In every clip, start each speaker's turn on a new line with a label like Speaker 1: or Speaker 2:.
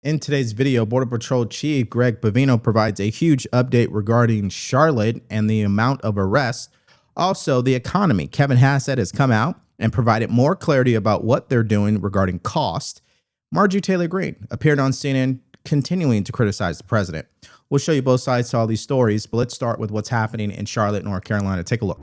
Speaker 1: In today's video, Border Patrol Chief Greg Bavino provides a huge update regarding Charlotte and the amount of arrests. Also, the economy. Kevin Hassett has come out and provided more clarity about what they're doing regarding cost. Marjorie Taylor Greene appeared on CNN continuing to criticize the president. We'll show you both sides to all these stories, but let's start with what's happening in Charlotte, North Carolina. Take a look.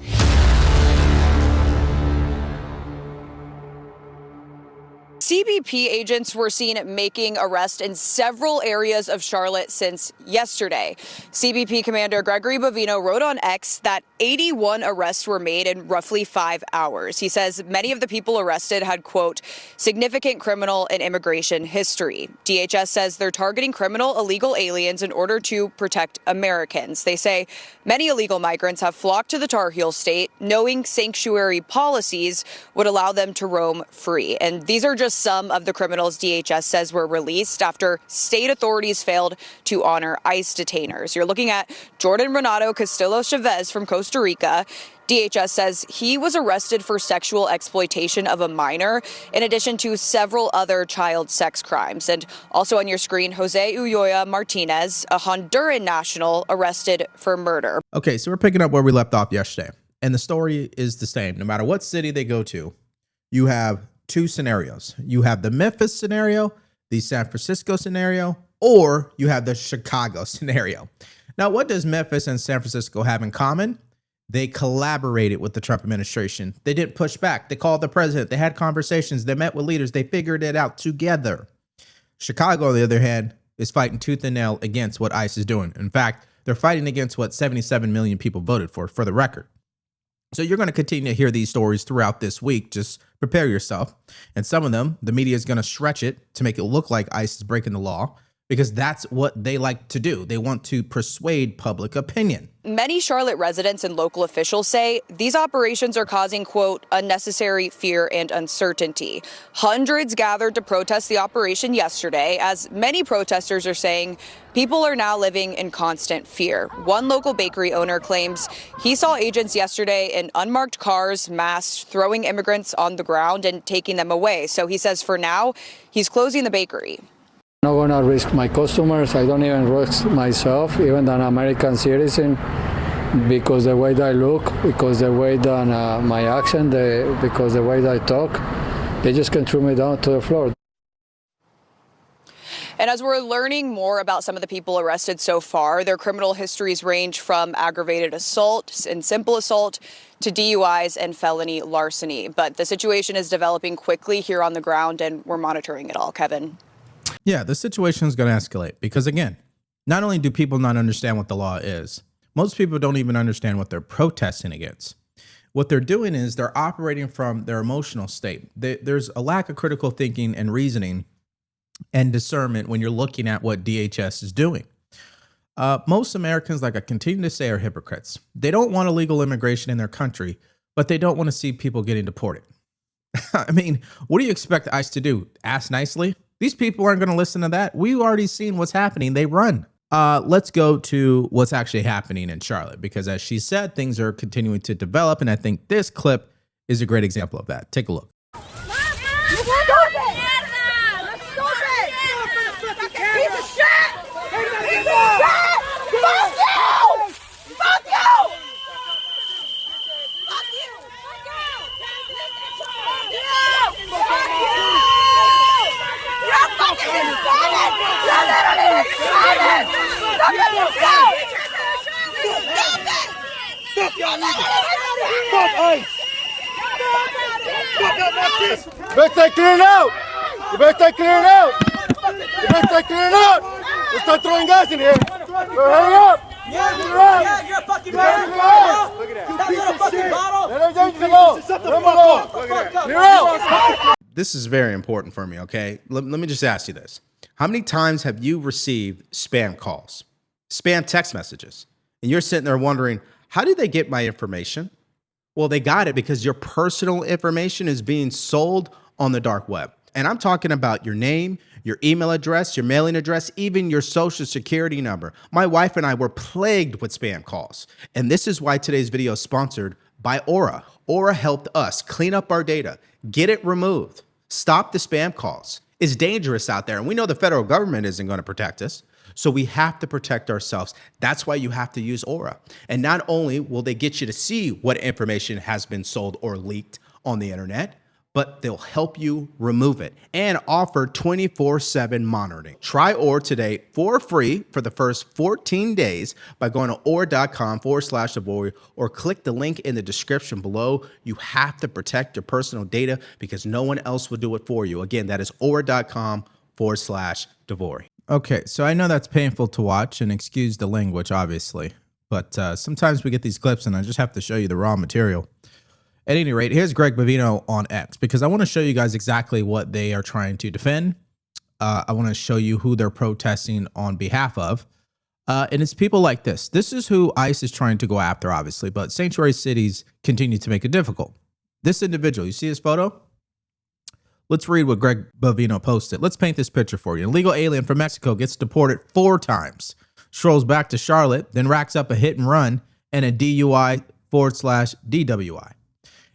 Speaker 2: CBP agents were seen making arrests in several areas of Charlotte since yesterday. CBP Commander Gregory Bavino wrote on X that 81 arrests were made in roughly 5 hours. He says many of the people arrested had, quote, significant criminal and immigration history. DHS says they're targeting criminal illegal aliens in order to protect Americans. They say many illegal migrants have flocked to the Tar Heel state, knowing sanctuary policies would allow them to roam free. And these are just some of the criminals DHS says were released after state authorities failed to honor ICE detainers. You're looking at Jordan Renato Castillo Chavez from Costa Rica. DHS says he was arrested for sexual exploitation of a minor, in addition to several other child sex crimes. And also on your screen, Jose Ulloa Martinez, a Honduran national, arrested for murder.
Speaker 1: Okay, so we're picking up where we left off yesterday. And the story is the same. No matter what city they go to, you have two scenarios. You have the Memphis scenario, the San Francisco scenario, or you have the Chicago scenario. Now, what does Memphis and San Francisco have in common? They collaborated with the Trump administration. They didn't push back. They called the president. They had conversations. They met with leaders. They figured it out together. Chicago, on the other hand, is fighting tooth and nail against what ICE is doing. In fact, they're fighting against what 77 million people voted for the record. So you're going to continue to hear these stories throughout this week. Just prepare yourself. And some of them, the media is going to stretch it to make it look like ICE is breaking the law, because that's what they like to do. They want to persuade public opinion.
Speaker 2: Many Charlotte residents and local officials say these operations are causing, quote, unnecessary fear and uncertainty. Hundreds gathered to protest the operation yesterday, as many protesters are saying people are now living in constant fear. One local bakery owner claims he saw agents yesterday in unmarked cars, masked, throwing immigrants on the ground and taking them away. So he says for now, he's closing the bakery.
Speaker 3: I'm not going to risk my customers. I don't even risk myself, even an American citizen, because the way that I look, because the way that my accent, because the way that I talk, they just can throw me down to the floor.
Speaker 2: And as we're learning more about some of the people arrested so far, their criminal histories range from aggravated assault and simple assault to DUIs and felony larceny. But the situation is developing quickly here on the ground, and we're monitoring it all. Kevin.
Speaker 1: Yeah, the situation is going to escalate because, again, not only do people not understand what the law is, most people don't even understand what they're protesting against. What they're doing is they're operating from their emotional state. There's a lack of critical thinking and reasoning and discernment when you're looking at what DHS is doing. Most Americans, like I continue to say, are hypocrites. They don't want illegal immigration in their country, but they don't want to see people getting deported. I mean, what do you expect ICE to do? Ask nicely? These people aren't going to listen to that. We've already seen what's happening. They run. Let's go to what's actually happening in Charlotte, because as she said, things are continuing to develop. And I think this clip is a great example of that. Take a look.
Speaker 4: You better start clearing out! You better start clearing out! You better start clearing out! Let's start throwing guys in here! Hurry up!
Speaker 5: Yeah, you're a fucking bottle! Look at that! You're a fucking bottle!
Speaker 4: Clear out!
Speaker 1: This is very important for me, okay? Let me just ask you this. How many times have you received spam calls, spam text messages, and you're sitting there wondering, how did they get my information? Well, they got it because your personal information is being sold on the dark web. And I'm talking about your name, your email address, your mailing address, even your social security number. My wife and I were plagued with spam calls. And this is why today's video is sponsored by Aura. Aura helped us clean up our data, get it removed, stop the spam calls. It's dangerous out there. And we know the federal government isn't going to protect us. So we have to protect ourselves. That's why you have to use Aura. And not only will they get you to see what information has been sold or leaked on the internet, but they'll help you remove it and offer 24/7 monitoring. Try Aura today for free for the first 14 days by going to aura.com/Devori or click the link in the description below. You have to protect your personal data because no one else will do it for you. Again, that is aura.com/Devori. Okay, so I know that's painful to watch, and excuse the language, obviously, but sometimes we get these clips and I just have to show you the raw material. At any rate, here's Greg Bovino on X because I want to show you guys exactly what they are trying to defend. I want to show you who they're protesting on behalf of. And it's people like this. This is who ICE is trying to go after, obviously, but sanctuary cities continue to make it difficult. This individual, you see his photo? Let's read what Greg Bovino posted. Let's paint this picture for you. An illegal alien from Mexico gets deported 4 times, strolls back to Charlotte, then racks up a hit and run and a DUI/DWI.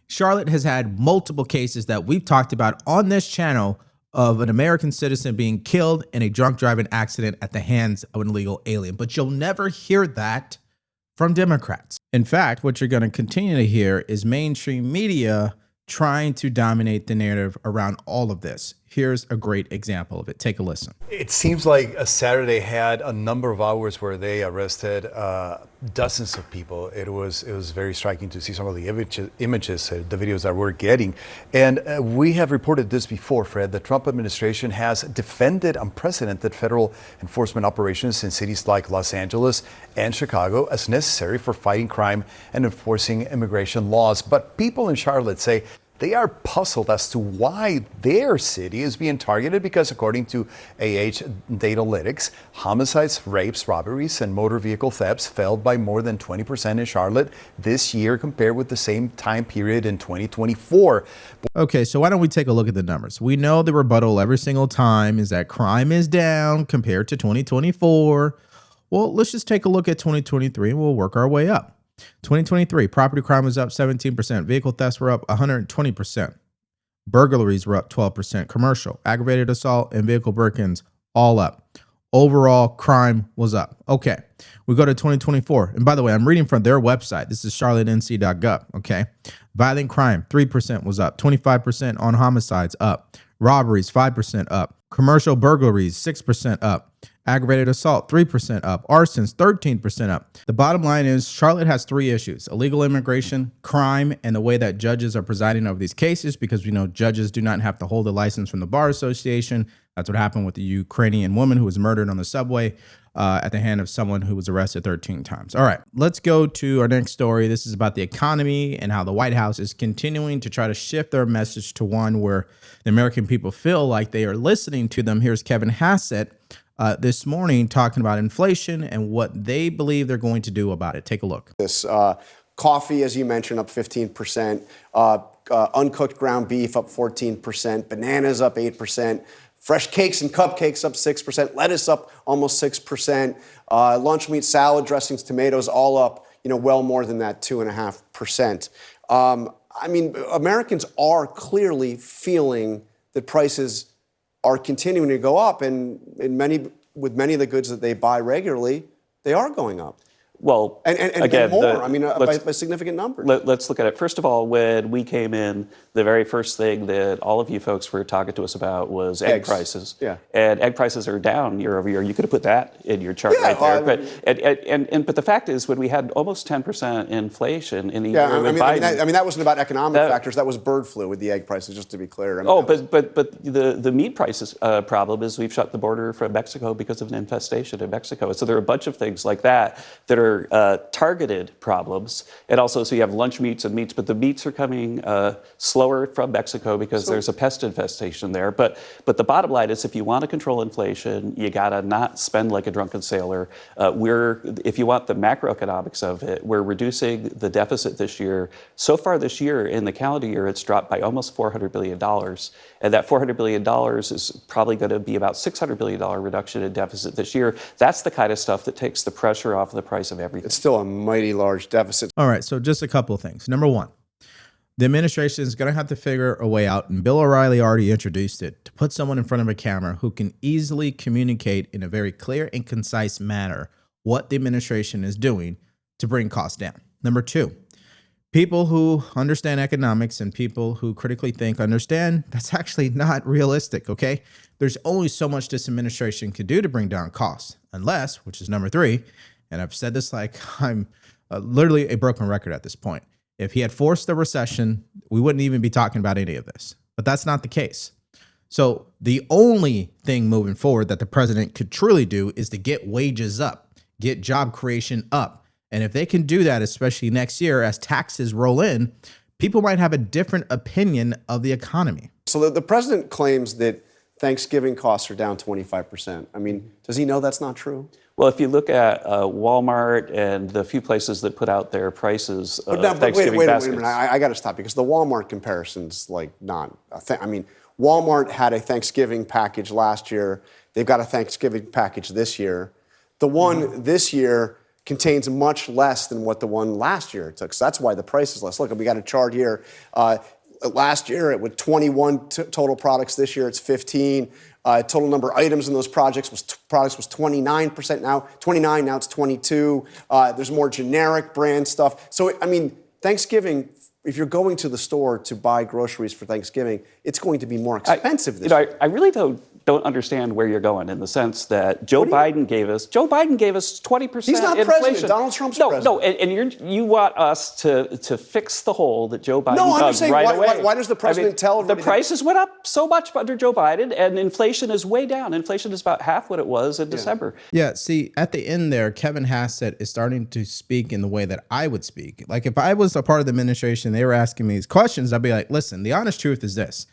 Speaker 1: Charlotte has had multiple cases that we've talked about on this channel of an American citizen being killed in a drunk driving accident at the hands of an illegal alien. But you'll never hear that from Democrats. In fact, what you're going to continue to hear is mainstream media trying to dominate the narrative around all of this. Here's a great example of it. Take a listen.
Speaker 6: It seems like a Saturday had a number of hours where they arrested dozens of people. It was very striking to see some of the images, the videos that we're getting. And we have reported this before, Fred. The Trump administration has defended unprecedented federal enforcement operations in cities like Los Angeles and Chicago as necessary for fighting crime and enforcing immigration laws. But people in Charlotte say they are puzzled as to why their city is being targeted because, according to Datalytics, homicides, rapes, robberies, and motor vehicle thefts fell by more than 20% in Charlotte this year compared with the same time period in 2024.
Speaker 1: Okay, so why don't we take a look at the numbers? We know the rebuttal every single time is that crime is down compared to 2024. Well, let's just take a look at 2023 and we'll work our way up. 2023, property crime was up 17%. Vehicle thefts were up 120%. Burglaries were up 12%. Commercial, aggravated assault, and vehicle break-ins all up. Overall, crime was up. Okay, we go to 2024. And by the way, I'm reading from their website. This is charlottenc.gov. Okay, violent crime, 3% was up. 25% on homicides, up. Robberies, 5% up. Commercial burglaries, 6% up. Aggravated assault, 3% up. Arsons, 13% up. The bottom line is Charlotte has 3 issues: illegal immigration, crime, and the way that judges are presiding over these cases, because we know judges do not have to hold a license from the Bar Association. That's what happened with the Ukrainian woman who was murdered on the subway at the hand of someone who was arrested 13 times. All right, let's go to our next story. This is about the economy and how the White House is continuing to try to shift their message to one where the American people feel like they are listening to them. Here's Kevin Hassett this morning talking about inflation and what they believe they're going to do about it. Take a look.
Speaker 7: This coffee, as you mentioned, up 15%, uncooked ground beef up 14%, bananas up 8%, fresh cakes and cupcakes up 6%, lettuce up almost 6%, lunch meat, salad dressings, tomatoes all up, well more than that, 2.5%. I mean, Americans are clearly feeling that prices are continuing to go up, and with many of the goods that they buy regularly, they are going up.
Speaker 8: Well,
Speaker 7: and
Speaker 8: again,
Speaker 7: more. By significant numbers.
Speaker 8: Let's look at it. First of all, when we came in, the very first thing that all of you folks were talking to us about was egg prices.
Speaker 7: Yeah.
Speaker 8: And egg prices are down year over year. You could have put that in your chart right there. But the fact is, when we had almost 10% inflation in the year with Biden,
Speaker 7: that wasn't about economic factors. That was bird flu with the egg prices, just to be clear.
Speaker 8: But the meat prices problem is we've shut the border from Mexico because of an infestation in Mexico. So there are a bunch of things like that are targeted problems. And also, so you have lunch meats and meats, but the meats are coming slower from Mexico because there's a pest infestation there. But the bottom line is, if you want to control inflation, you gotta not spend like a drunken sailor. If you want the macroeconomics of it, we're reducing the deficit this year. So far this year, in the calendar year, it's dropped by almost $400 billion. And that $400 billion is probably going to be about $600 billion reduction in deficit this year. That's the kind of stuff that takes the pressure off the price of everything.
Speaker 7: It's still a mighty large deficit.
Speaker 1: All right, so just a couple of things. Number one, The administration is going to have to figure a way out, and Bill O'Reilly already introduced it, to put someone in front of a camera who can easily communicate in a very clear and concise manner what the administration is doing to bring costs down. Number two, people who understand economics and people who critically think understand that's actually not realistic, okay? There's only so much this administration can do to bring down costs, unless, which is number three, and I've said this like I'm literally a broken record at this point. If he had forced a recession, we wouldn't even be talking about any of this. But that's not the case. So the only thing moving forward that the president could truly do is to get wages up, get job creation up. And if they can do that, especially next year as taxes roll in, people might have a different opinion of the economy.
Speaker 7: So the president claims that Thanksgiving costs are down 25%. I mean, does he know that's not true?
Speaker 8: Well, if you look at Walmart and the few places that put out their prices of Thanksgiving
Speaker 7: wait
Speaker 8: baskets.
Speaker 7: a minute. I got to stop because the Walmart comparison's like not a thing. I mean, Walmart had a Thanksgiving package last year. They've got a Thanksgiving package this year. The one this year contains much less than what the one last year took. So that's why the price is less. Look, we got a chart here. Last year, it was 21 total products. This year, it's 15. Total number of items in those products was 29% now. 29, now it's 22. There's more generic brand stuff. So, I mean, Thanksgiving, if you're going to the store to buy groceries for Thanksgiving, it's going to be more expensive this year.
Speaker 8: I really don't understand where you're going in the sense that Joe Biden gave us 20%
Speaker 7: He's not
Speaker 8: inflation.
Speaker 7: president. Donald Trump's president.
Speaker 8: No, and you want us to fix the hole that Joe Biden
Speaker 7: No, I'm
Speaker 8: dug
Speaker 7: just saying,
Speaker 8: right away.
Speaker 7: why does the president tell everybody
Speaker 8: the prices went up so much under Joe Biden, and inflation is way down. Inflation is about half what it was in December.
Speaker 1: Yeah, see, at the end there, Kevin Hassett is starting to speak in the way that I would speak. Like if I was a part of the administration, they were asking me these questions, I'd be like, listen, the honest truth is this.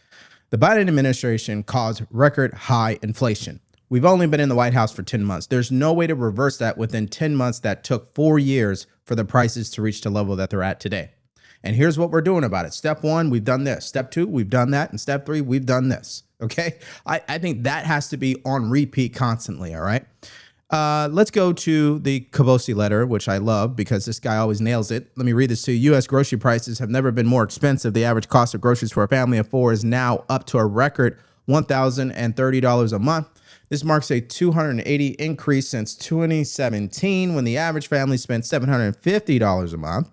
Speaker 1: The Biden administration caused record high inflation. We've only been in the White House for 10 months. There's no way to reverse that within 10 months that took 4 years for the prices to reach the level that they're at today. And here's what we're doing about it. Step one, we've done this. Step two, we've done that. And step three, we've done this. Okay? I think that has to be on repeat constantly, all right? Let's go to the Cabosi letter, which I love because this guy always nails it. Let me read this to you. U.S. grocery prices have never been more expensive. The average cost of groceries for a family of four is now up to a record $1,030 a month. This marks a 280 increase since 2017 when the average family spent $750 a month.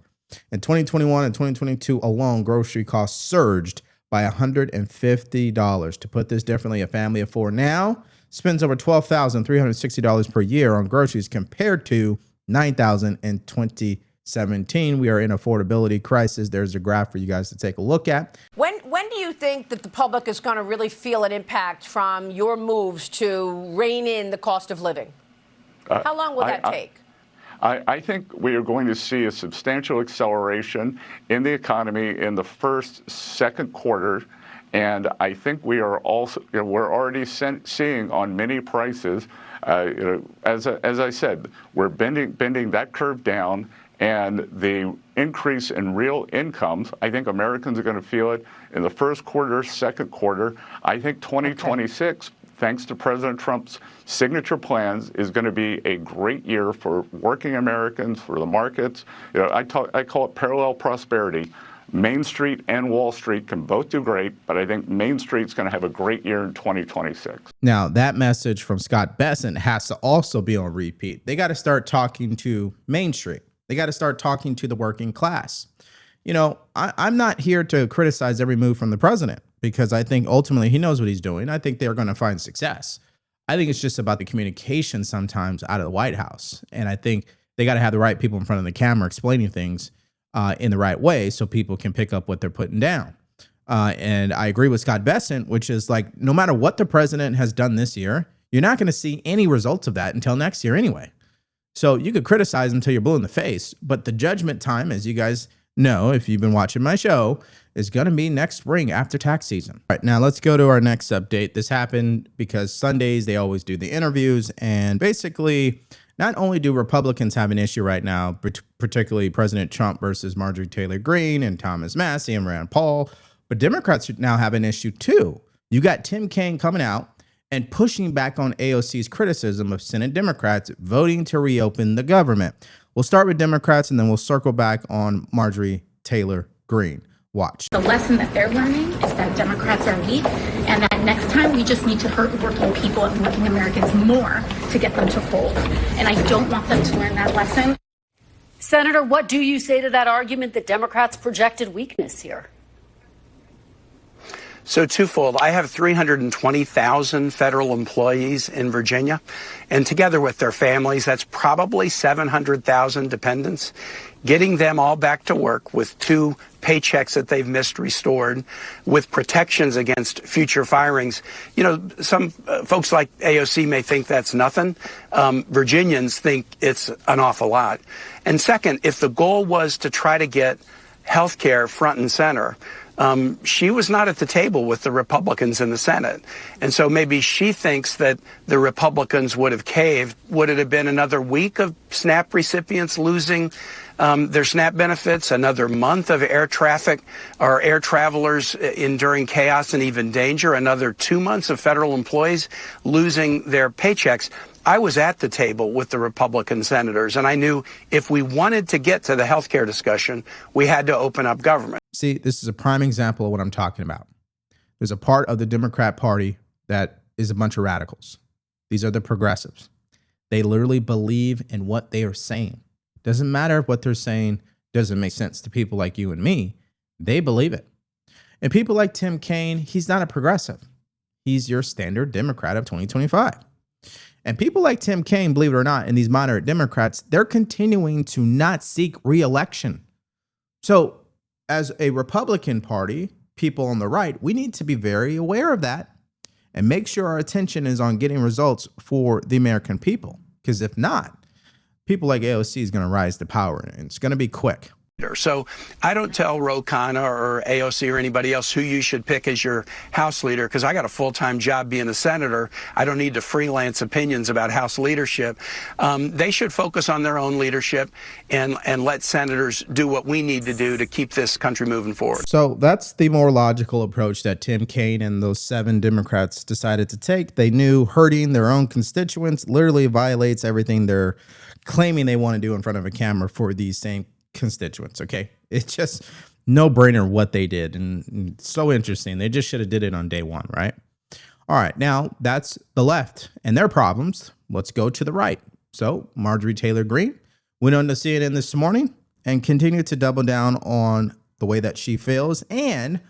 Speaker 1: In 2021 and 2022 alone, grocery costs surged by $150. To put this differently, a family of four now spends over $12,360 per year on groceries compared to $9,000 in 2017. We are in affordability crisis. There's a graph for you guys to take a look at.
Speaker 9: When do you think that the public is going to really feel an impact from your moves to rein in the cost of living? How long will that take?
Speaker 10: I think we are going to see a substantial acceleration in the economy in the second quarter. And I think we are also, we're already seeing on many prices, as I said, we're bending that curve down, and the increase in real incomes, I think Americans are going to feel it in the first quarter, second quarter. I think 2026, thanks to President Trump's signature plans, is going to be a great year for working Americans, for the markets. I call it parallel prosperity. Main Street and Wall Street can both do great, but I think Main Street's going to have a great year in 2026. Now,
Speaker 1: that message from Scott Bessent has to also be on repeat. They got to start talking to Main Street. They got to start talking to the working class. I'm not here to criticize every move from the president because I think ultimately he knows what he's doing. I think they're going to find success. I think it's just about the communication sometimes out of the White House. And I think they got to have the right people in front of the camera explaining things in the right way so people can pick up what they're putting down. And I agree with Scott Bessent, which is like, no matter what the president has done this year, you're not going to see any results of that until next year anyway. So you could criticize him until you're blue in the face, but the judgment time, as you guys know, if you've been watching my show, is going to be next spring after tax season. All right, now let's go to our next update. This happened because Sundays, they always do the interviews, and basically, not only do Republicans have an issue right now, particularly President Trump versus Marjorie Taylor Greene and Thomas Massie and Rand Paul, but Democrats now have an issue too. You got Tim Kaine coming out and pushing back on AOC's criticism of Senate Democrats voting to reopen the government. We'll start with Democrats and then we'll circle back on Marjorie Taylor Greene. Watch.
Speaker 11: The lesson that they're learning is that Democrats are weak, and that next time we just need to hurt working people and working Americans more to get them to fold. And I don't want them to learn that lesson.
Speaker 9: Senator, what do you say to that argument that Democrats projected weakness here?
Speaker 12: So twofold. I have 320,000 federal employees in Virginia, and together with their families, that's probably 700,000 dependents. Getting them all back to work with 2 paychecks that they've missed restored, with protections against future firings. You know, some folks like AOC may think that's nothing. Virginians think it's an awful lot. And second, if the goal was to try to get health care front and center, she was not at the table with the Republicans in the Senate. And so maybe she thinks that the Republicans would have caved. Would it have been another week of SNAP recipients losing their SNAP benefits, another month of air traffic or air travelers enduring chaos and even danger, another 2 months of federal employees losing their paychecks? I was at the table with the Republican senators, and I knew if we wanted to get to the health care discussion, we had to open up government.
Speaker 1: See, this is a prime example of what I'm talking about. There's a part of the Democrat Party that is a bunch of radicals. These are the progressives. They literally believe in what they are saying. Doesn't matter if what they're saying doesn't make sense to people like you and me. They believe it. And people like Tim Kaine, he's not a progressive. He's your standard Democrat of 2025. And people like Tim Kaine, believe it or not, and these moderate Democrats, they're continuing to not seek re-election. So as a Republican Party, people on the right, we need to be very aware of that and make sure our attention is on getting results for the American people. Because if not, people like AOC is going to rise to power, and it's going to be quick.
Speaker 12: So I don't tell Ro Khanna or AOC or anybody else who you should pick as your House leader, because I got a full-time job being a senator. I don't need to freelance opinions about House leadership. They should focus on their own leadership and let senators do what we need to do to keep this country moving forward.
Speaker 1: So that's the more logical approach that Tim Kaine and those 7 Democrats decided to take. They knew hurting their own constituents literally violates everything they're claiming they want to do in front of a camera for these same constituents. Okay, it's just no brainer what they did, and so interesting. They just should have did it on day one, right? All right, now that's the left and their problems. Let's go to the right. So Marjorie Taylor Greene went on to CNN this morning and continued to double down on the way that she feels and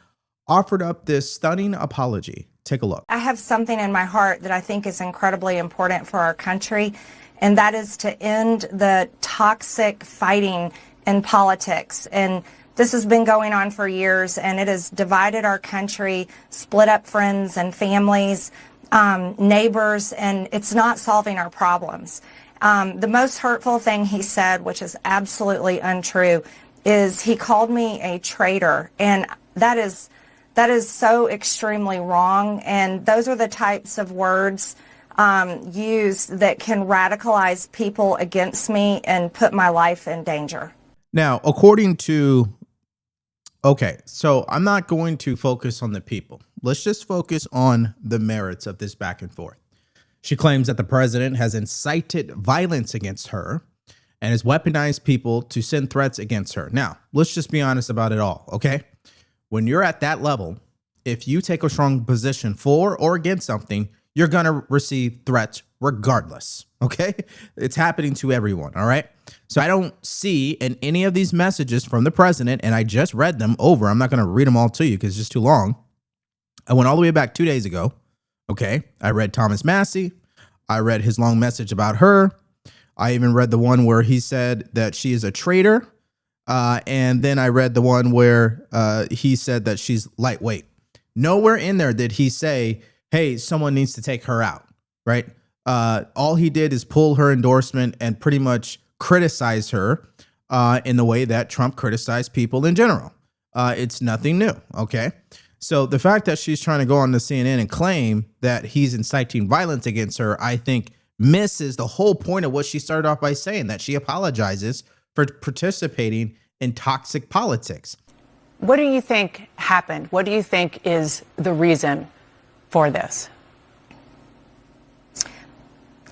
Speaker 1: offered up this stunning apology. Take a look.
Speaker 13: I have something in my heart that I think is incredibly important for our country, and that is to end the toxic fighting in politics. And this has been going on for years, and it has divided our country, split up friends and families, neighbors, and it's not solving our problems. The most hurtful thing he said, which is absolutely untrue, is he called me a traitor, and that is so extremely wrong. And those are the types of words used that can radicalize people against me and put my life in danger.
Speaker 1: Now, according to, okay, so I'm not going to focus on the people. Let's just focus on the merits of this back and forth. She claims that the president has incited violence against her and has weaponized people to send threats against her. Now, let's just be honest about it all, okay? When you're at that level, if you take a strong position for or against something, you're going to receive threats regardless, okay? It's happening to everyone, all right? So I don't see in any of these messages from the president, and I just read them over. I'm not going to read them all to you because it's just too long. I went all the way back 2 days ago, okay? I read Thomas Massey. I read his long message about her. I even read the one where he said that she is a traitor. And then I read the one where he said that she's lightweight. Nowhere in there did he say, hey, someone needs to take her out, right? All he did is pull her endorsement and pretty much criticize her in the way that Trump criticized people in general. It's nothing new, okay? So the fact that she's trying to go on to CNN and claim that he's inciting violence against her, I think misses the whole point of what she started off by saying, that she apologizes for participating in toxic politics.
Speaker 14: What do you think happened? What do you think is the reason for this?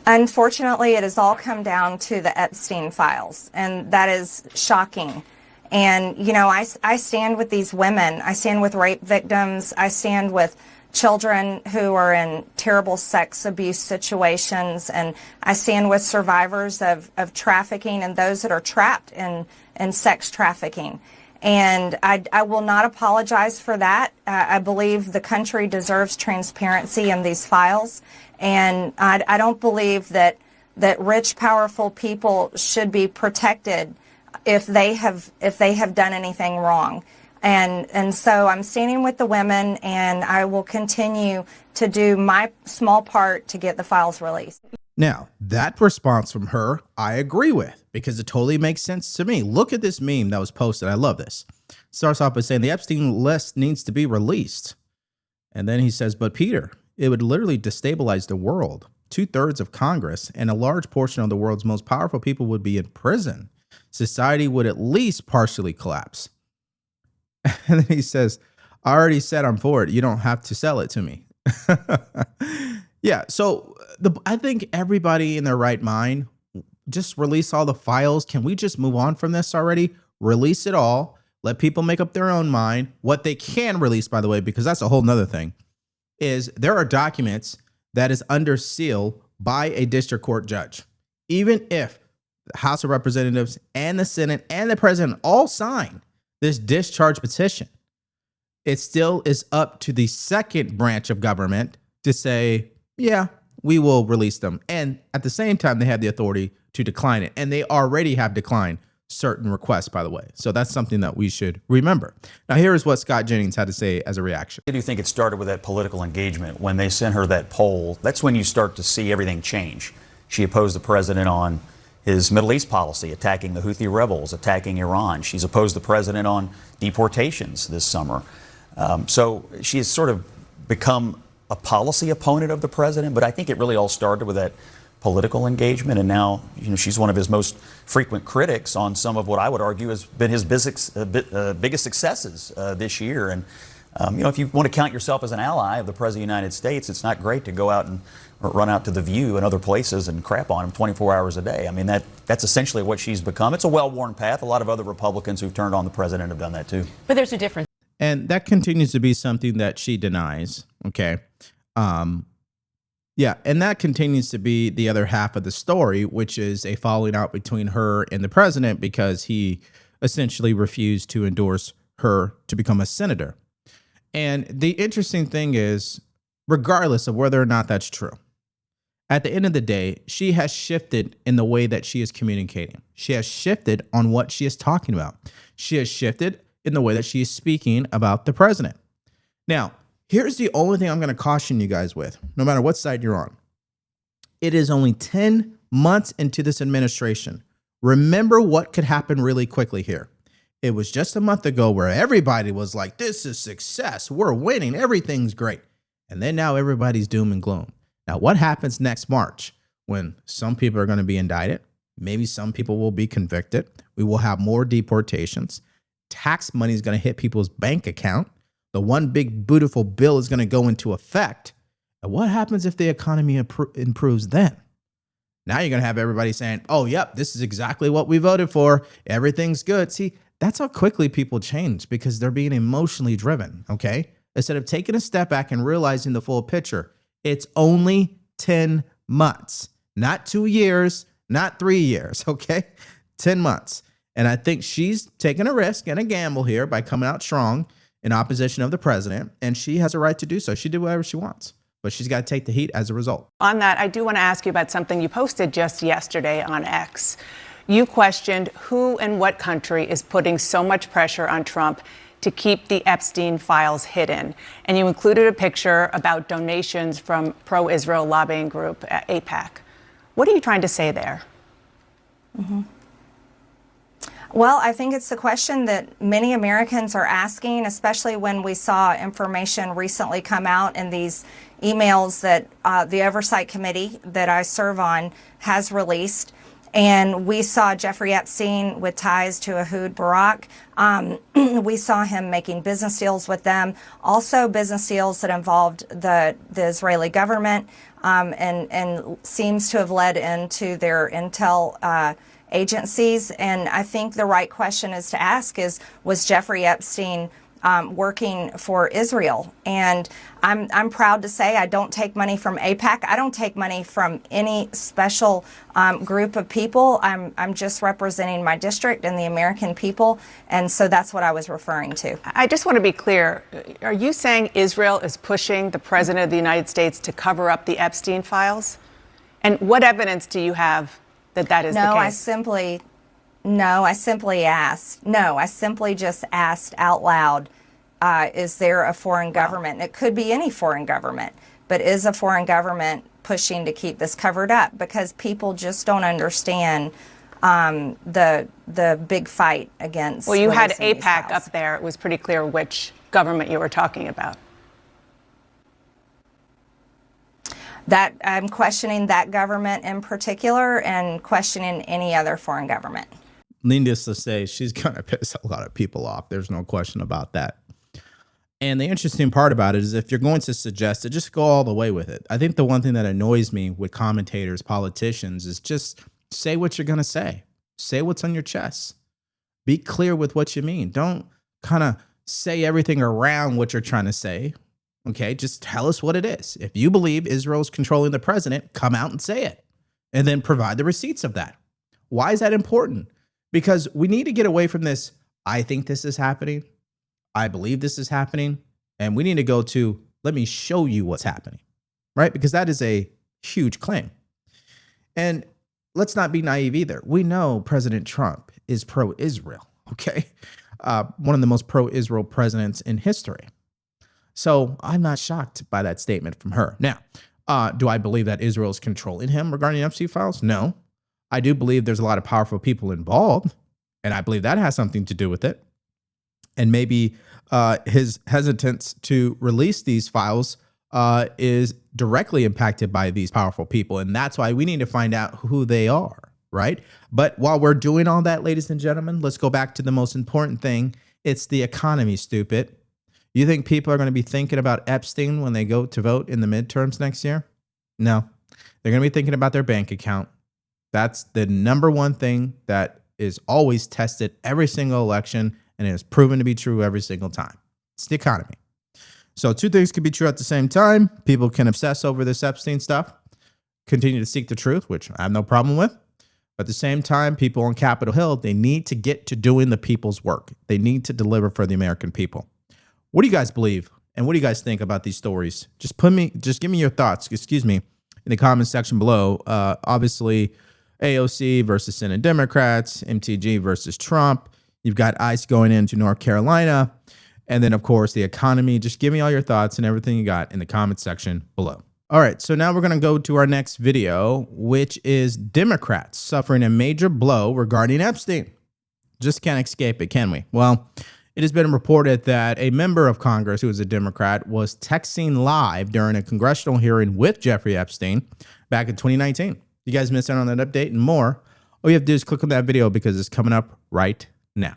Speaker 13: Unfortunately, it has all come down to the Epstein files, and that is shocking. And, you know, I stand with these women. I stand with rape victims. I stand with children who are in terrible sex abuse situations. And I stand with survivors of trafficking and those that are trapped in sex trafficking. And I will not apologize for that. I believe the country deserves transparency in these files. And I don't believe that rich, powerful people should be protected if they have done anything wrong. And so I'm standing with the women, and I will continue to do my small part to get the files released.
Speaker 1: Now, that response from her, I agree with, because it totally makes sense to me. Look at this meme that was posted. I love this. Starts off by saying the Epstein list needs to be released. And then he says, but Peter, it would literally destabilize the world. 2/3 of Congress and a large portion of the world's most powerful people would be in prison. Society would at least partially collapse. And then he says, I already said I'm for it. You don't have to sell it to me. Yeah, so I think everybody in their right mind, just release all the files. Can we just move on from this already? Release it all. Let people make up their own mind. What they can release, by the way, because that's a whole nother thing, is there are documents that is under seal by a district court judge. Even if the House of Representatives and the Senate and the president all sign this discharge petition, it still is up to the second branch of government to say, yeah, we will release them. And at the same time, they have the authority to decline it. And they already have declined certain requests, by the way. So that's something that we should remember. Now, here is what Scott Jennings had to say as a reaction.
Speaker 15: I do think it started with that political engagement. When they sent her that poll, that's when you start to see everything change. She opposed the president on his Middle East policy, attacking the Houthi rebels, attacking Iran. She's opposed the president on deportations this summer. So she has sort of become a policy opponent of the president, but I think it really all started with that political engagement, and now she's one of his most frequent critics on some of what I would argue has been his biggest successes this year. And if you want to count yourself as an ally of the President of the United States, it's not great to go out and run out to The View and other places and crap on him 24 hours a day. I mean, that's essentially what she's become. It's a well-worn path. A lot of other Republicans who've turned on the president have done that too.
Speaker 14: But there's a difference.
Speaker 1: And that continues to be something that she denies. Okay. Yeah. And that continues to be the other half of the story, which is a falling out between her and the president because he essentially refused to endorse her to become a senator. And the interesting thing is, regardless of whether or not that's true, at the end of the day, she has shifted in the way that she is communicating. She has shifted on what she is talking about. She has shifted in the way that she is speaking about the president. Now, here's the only thing I'm going to caution you guys with, no matter what side you're on. It is only 10 months into this administration. Remember what could happen really quickly here. It was just a month ago where everybody was like, this is success. We're winning. Everything's great. And then now everybody's doom and gloom. Now, what happens next March when some people are going to be indicted? Maybe some people will be convicted. We will have more deportations. Tax money is going to hit people's bank account. The one big beautiful bill is going to go into effect. And what happens if the economy improves then? Now you're going to have everybody saying, oh, yep, this is exactly what we voted for. Everything's good. See, that's how quickly people change because they're being emotionally driven, okay? Instead of taking a step back and realizing the full picture, it's only 10 months, not 2 years, not 3 years, okay? 10 months. And I think she's taking a risk and a gamble here by coming out strong in opposition of the president, and she has a right to do so. She did whatever she wants, but she's got to take the heat as a result.
Speaker 14: On that, I do want to ask you about something you posted just yesterday on X. You questioned who and what country is putting so much pressure on Trump to keep the Epstein files hidden. And you included a picture about donations from pro-Israel lobbying group AIPAC. What are you trying to say there?
Speaker 13: Mm-hmm. Well, I think it's the question that many Americans are asking, especially when we saw information recently come out in these emails that the Oversight Committee that I serve on has released. And we saw Jeffrey Epstein with ties to Ehud Barak. We saw him making business deals with them, also business deals that involved the Israeli government and seems to have led into their intel agencies. And I think the right question is to ask is, was Jeffrey Epstein working for Israel? And I'm proud to say I don't take money from AIPAC. I don't take money from any special group of people. I'm just representing my district and the American people. And so that's what I was referring to.
Speaker 14: I just want to be clear. Are you saying Israel is pushing the President of the United States to cover up the Epstein files? And what evidence do you have that that is the case?
Speaker 13: I simply just asked out loud, is there a foreign government? It could be any foreign government, but is a foreign government pushing to keep this covered up? Because people just don't understand the big fight against.
Speaker 14: Well, you had
Speaker 13: releasing these
Speaker 14: AIPAC
Speaker 13: files.
Speaker 14: up there. It was pretty clear which government you were talking about.
Speaker 13: That I'm questioning that government in particular and questioning any other foreign government.
Speaker 1: Needless to say, she's going to piss a lot of people off. There's no question about that. And the interesting part about it is if you're going to suggest it, just go all the way with it. I think the one thing that annoys me with commentators, politicians, is just say what you're going to say. Say what's on your chest. Be clear with what you mean. Don't kind of say everything around what you're trying to say. Okay, just tell us what it is. If you believe Israel's controlling the president, come out and say it. And then provide the receipts of that. Why is that important? Because we need to get away from this, I think this is happening, I believe this is happening, and we need to go to, let me show you what's happening, right? Because that is a huge claim. And let's not be naive either. We know President Trump is pro-Israel, okay? One of the most pro-Israel presidents in history. So I'm not shocked by that statement from her. Now, do I believe that Israel is controlling him regarding Epstein files? No. I do believe there's a lot of powerful people involved, and I believe that has something to do with it. And maybe his hesitance to release these files is directly impacted by these powerful people. And that's why we need to find out who they are, right? But while we're doing all that, ladies and gentlemen, let's go back to the most important thing. It's the economy, stupid. You think people are going to be thinking about Epstein when they go to vote in the midterms next year? No. They're going to be thinking about their bank account. That's the number one thing that is always tested every single election, and it is proven to be true every single time. It's the economy. So two things can be true at the same time. People can obsess over this Epstein stuff, continue to seek the truth, which I have no problem with. But at the same time, people on Capitol Hill, they need to get to doing the people's work. They need to deliver for the American people. What do you guys believe? And what do you guys think about these stories? Just give me your thoughts, in the comment section below. Obviously, AOC versus Senate Democrats, MTG versus Trump. You've got ICE going into North Carolina. And then, of course, the economy. Just give me all your thoughts and everything you got in the comment section below. All right, so now we're going to go to our next video, which is Democrats suffering a major blow regarding Epstein. Just can't escape it, can we? Well, it has been reported that a member of Congress who is a Democrat was texting live during a congressional hearing with Jeffrey Epstein back in 2019. You guys missed out on that update and more. All you have to do is click on that video because it's coming up right now.